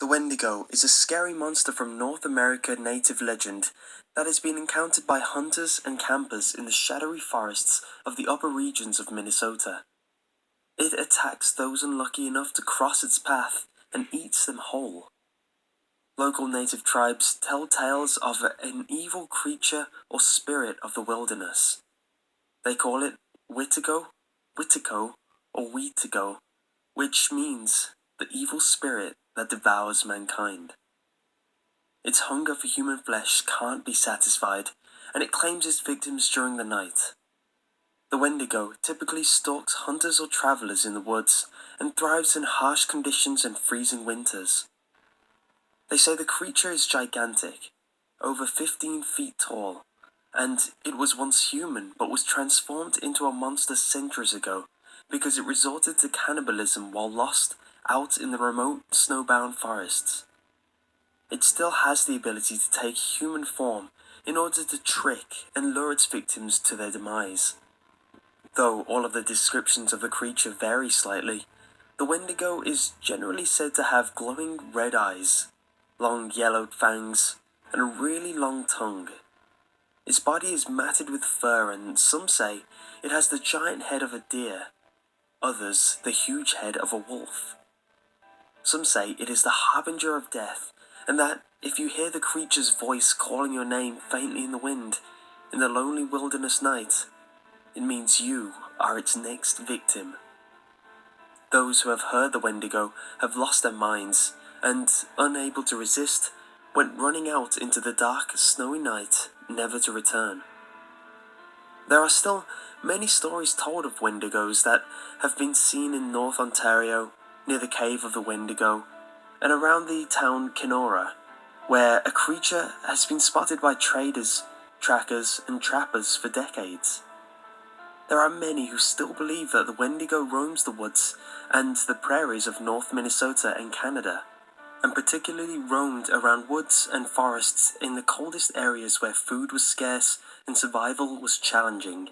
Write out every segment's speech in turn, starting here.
The Wendigo is a scary monster from North America native legend that has been encountered by hunters and campers in the shadowy forests of the upper regions of Minnesota. It attacks those unlucky enough to cross its path and eats them whole. Local native tribes tell tales of an evil creature or spirit of the wilderness. They call it Witigo, Witico, or Wetigo, which means the evil spirit that devours mankind. Its hunger for human flesh can't be satisfied, and it claims its victims during the night. The Wendigo typically stalks hunters or travelers in the woods and thrives in harsh conditions and freezing winters. They say the creature is gigantic, over 15 feet tall, and it was once human but was transformed into a monster centuries ago because it resorted to cannibalism while lost out in the remote snowbound forests. It still has the ability to take human form in order to trick and lure its victims to their demise. Though all of the descriptions of the creature vary slightly, the Wendigo is generally said to have glowing red eyes, long yellowed fangs, and a really long tongue. Its body is matted with fur, and some say it has the giant head of a deer, others the huge head of a wolf. Some say it is the harbinger of death, and that if you hear the creature's voice calling your name faintly in the wind, in the lonely wilderness night, it means you are its next victim. Those who have heard the Wendigo have lost their minds, and, unable to resist, went running out into the dark, snowy night, never to return. There are still many stories told of Wendigos that have been seen in North Ontario, near the Cave of the Wendigo, and around the town Kenora, where a creature has been spotted by traders, trackers, and trappers for decades. There are many who still believe that the Wendigo roams the woods and the prairies of North Minnesota and Canada, and particularly roamed around woods and forests in the coldest areas where food was scarce and survival was challenging.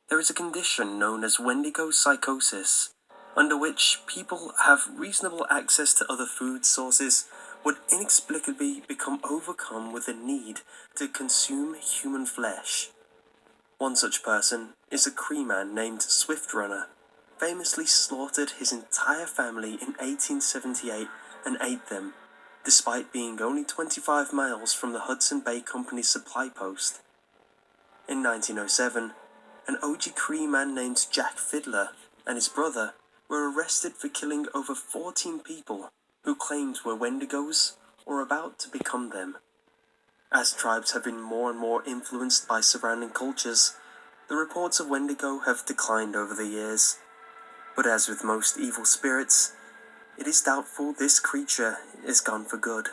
There is a condition known as Wendigo psychosis, under which people have reasonable access to other food sources would inexplicably become overcome with the need to consume human flesh. One such person is a Cree man named Swift Runner, famously slaughtered his entire family in 1878 and ate them, despite being only 25 miles from the Hudson Bay Company's supply post. In 1907, an OG Cree man named Jack Fiddler and his brother were arrested for killing over 14 people who claimed were Wendigos or about to become them. As tribes have been more and more influenced by surrounding cultures, the reports of Wendigo have declined over the years. But as with most evil spirits, it is doubtful this creature is gone for good.